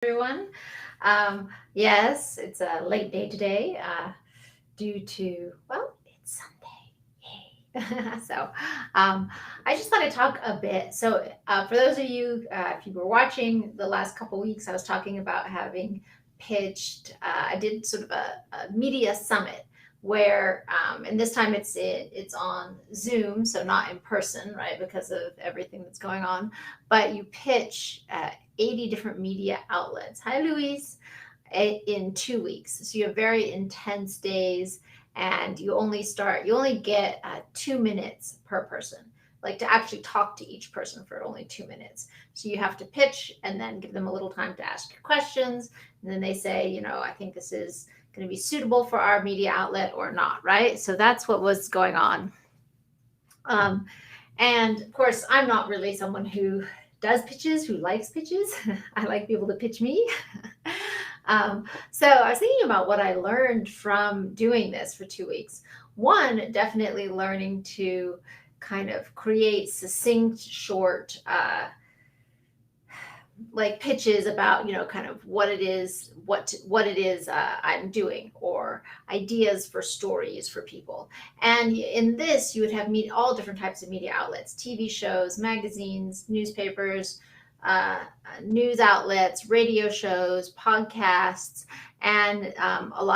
everyone. Yes, it's a late day today due to, well, it's Sunday. Yay. So I just thought I'd talk a bit. For those of you, if you were watching the last couple weeks, I was talking about having pitched, I did sort of a media summit where, and this time it's on Zoom, so not in person, right, because of everything that's going on. But you pitch 80 different media outlets. Hi, Louise. In 2 weeks. So you have very intense days, and you only get 2 minutes per person, like to actually talk to each person for only 2 minutes. So you have to pitch and then give them a little time to ask your questions. And then they say, I think this is going to be suitable for our media outlet or not, right? So that's what was going on. Um, and of course, I'm not really someone who does pitches, who likes pitches. I like people to pitch me. So I was thinking about what I learned from doing this for 2 weeks. One, definitely learning to kind of create succinct, short, like pitches about kind of what it is I'm doing, or ideas for stories for people. And in this you would have meet all different types of media outlets: TV shows, magazines, newspapers, news outlets, radio shows, podcasts, and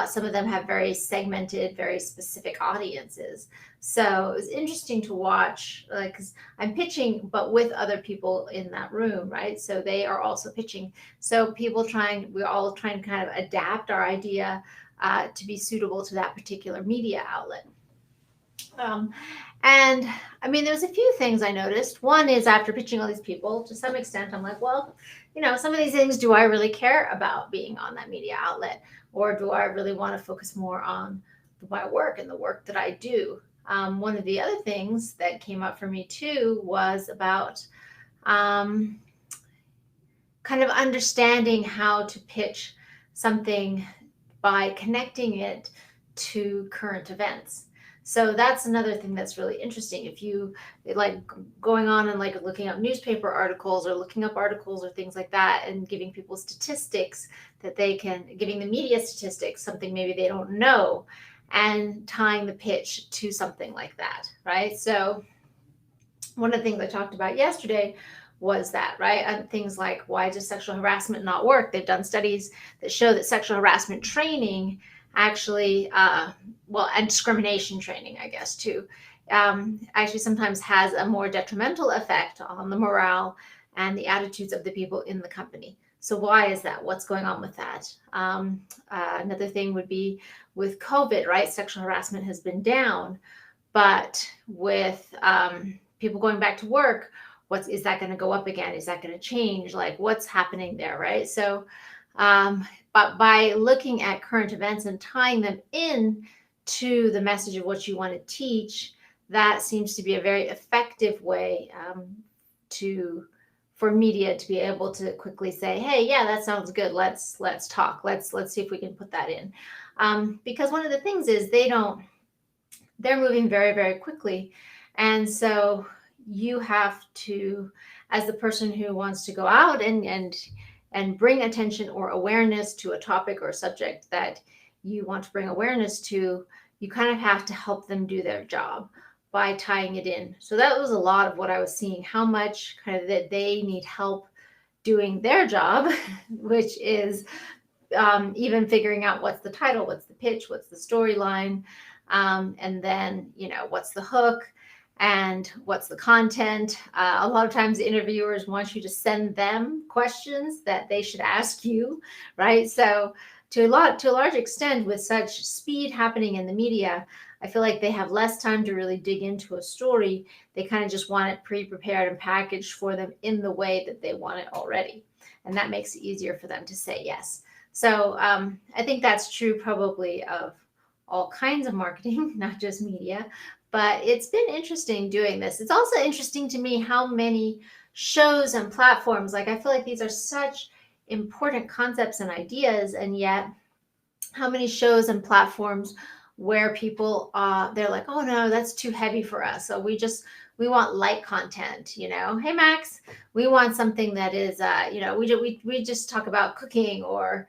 some of them have very segmented, very specific audiences. So it was interesting to watch, like, because I'm pitching, but with other people in that room, right? So they are also pitching. So we're all trying to kind of adapt our idea to be suitable to that particular media outlet. Um, and I mean, there's a few things I noticed. One is, after pitching all these people, to some extent, I'm like, well, some of these things, do I really care about being on that media outlet? Or do I really want to focus more on my work and the work that I do? One of the other things that came up for me too was about um, kind of understanding how to pitch something by connecting it to current events. So that's another thing that's really interesting. If you like going on and like looking up newspaper articles, or looking up articles or things like that, and giving people statistics giving the media statistics, something maybe they don't know, and tying the pitch to something like that, right? So one of the things I talked about yesterday was that, right? And things like, why does sexual harassment not work? They've done studies that show that sexual harassment training actually, and discrimination training, I guess, too, actually sometimes has a more detrimental effect on the morale and the attitudes of the people in the company. So why is that? What's going on with that? Another thing would be with COVID, right? Sexual harassment has been down, but with people going back to work, is that going to go up again? Is that going to change? Like, what's happening there, right? So, but by looking at current events and tying them in to the message of what you want to teach, that seems to be a very effective way for media to be able to quickly say, hey, yeah, that sounds good. Let's talk. Let's see if we can put that in. Because one of the things is they're moving very, very quickly. And so you have to, as the person who wants to go out and bring attention or awareness to a topic or a subject that you want to bring awareness to, you kind of have to help them do their job by tying it in. So that was a lot of what I was seeing, how much kind of that they need help doing their job, which is even figuring out what's the title, what's the pitch, what's the storyline, and then, what's the hook and what's the content. A lot of times interviewers want you to send them questions that they should ask you, right? So to a large extent, with such speed happening in the media, I feel like they have less time to really dig into a story. They kind of just want it pre-prepared and packaged for them in the way that they want it already. And that makes it easier for them to say yes. So I think that's true probably of all kinds of marketing, not just media. But it's been interesting doing this. It's also interesting to me how many shows and platforms, like, I feel like these are such important concepts and ideas, and yet how many shows and platforms where people they're like, oh no, that's too heavy for us, so we want light content, Hey, Max, we want something that is, we just talk about cooking or,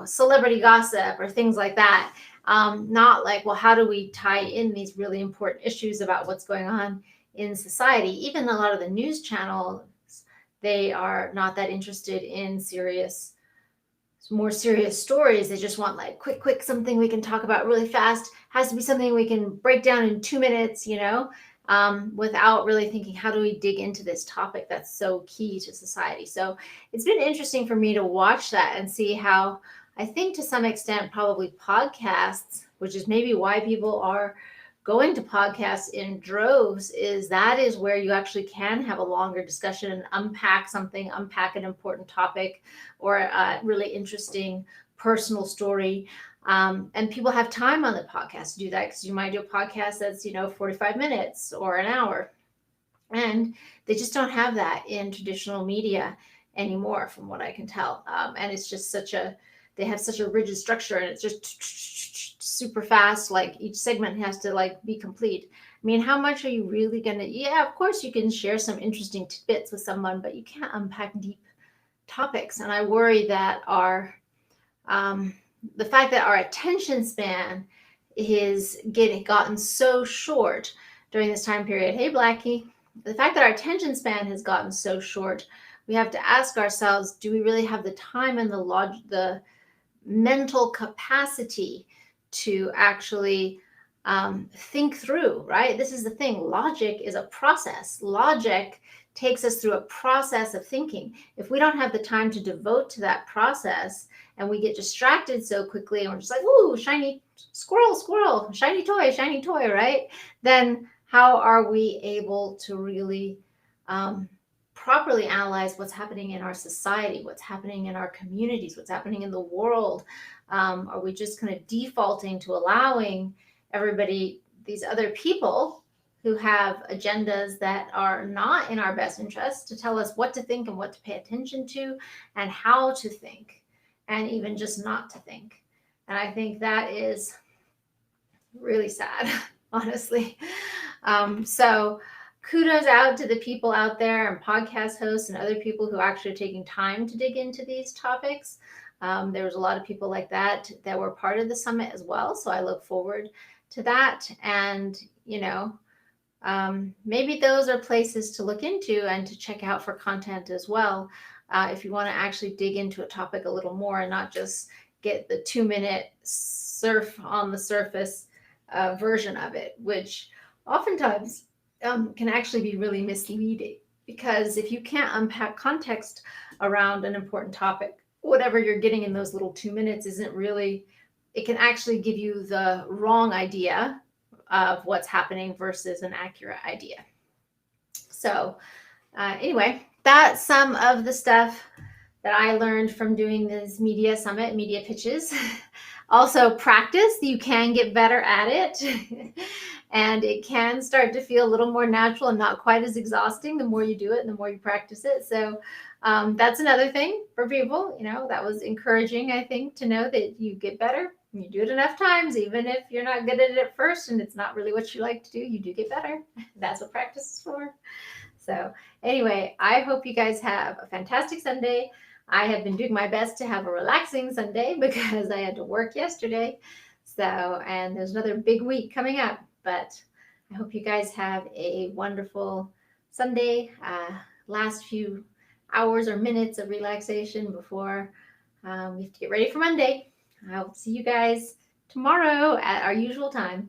celebrity gossip or things like that. Not like, well, how do we tie in these really important issues about what's going on in society? Even a lot of the news channels, they are not that interested in more serious stories. They just want like quick, something we can talk about really fast. Has to be something we can break down in 2 minutes, without really thinking, how do we dig into this topic that's so key to society? So it's been interesting for me to watch that and see how, I think to some extent, probably podcasts, which is maybe why people are going to podcasts in droves, that is where you actually can have a longer discussion and unpack an important topic or a really interesting personal story. And people have time on the podcast to do that, because you might do a podcast that's 45 minutes or an hour, and they just don't have that in traditional media anymore, from what I can tell. And it's just they have such a rigid structure, and it's just super fast. Like each segment has to like be complete. I mean, how much are you really gonna? Yeah, of course you can share some interesting tidbits with someone, but you can't unpack deep topics. And I worry that the fact that our attention span is gotten so short during this time period. Hey, Blackie. The fact that our attention span has gotten so short, we have to ask ourselves, do we really have the time and the mental capacity to actually think through, right? This is the thing. Logic is a process. Logic takes us through a process of thinking. If we don't have the time to devote to that process, and we get distracted so quickly, and we're just like, ooh, shiny squirrel, shiny toy, right? Then how are we able to really properly analyze what's happening in our society, what's happening in our communities, what's happening in the world? Are we just kind of defaulting to allowing everybody, these other people who have agendas that are not in our best interest, to tell us what to think and what to pay attention to and how to think, and even just not to think? And I think that is really sad, honestly. So kudos out to the people out there, and podcast hosts and other people who actually are taking time to dig into these topics. There was a lot of people like that were part of the summit as well. So I look forward to that. And, maybe those are places to look into and to check out for content as well. If you want to actually dig into a topic a little more and not just get the 2-minute surf on the surface version of it, which oftentimes can actually be really misleading, because if you can't unpack context around an important topic, whatever you're getting in those little 2 minutes it can actually give you the wrong idea of what's happening versus an accurate idea. So anyway, that's some of the stuff that I learned from doing this media summit, media pitches. Also, practice. You can get better at it. And it can start to feel a little more natural and not quite as exhausting the more you do it and the more you practice it. So that's another thing for people. That was encouraging, I think, to know that you get better. You do it enough times, even if you're not good at it at first and it's not really what you like to do, you do get better. That's what practice is for. So anyway, I hope you guys have a fantastic Sunday. I have been doing my best to have a relaxing Sunday because I had to work yesterday. And there's another big week coming up, but I hope you guys have a wonderful Sunday. Last few hours or minutes of relaxation before we have to get ready for Monday. I'll see you guys tomorrow at our usual time.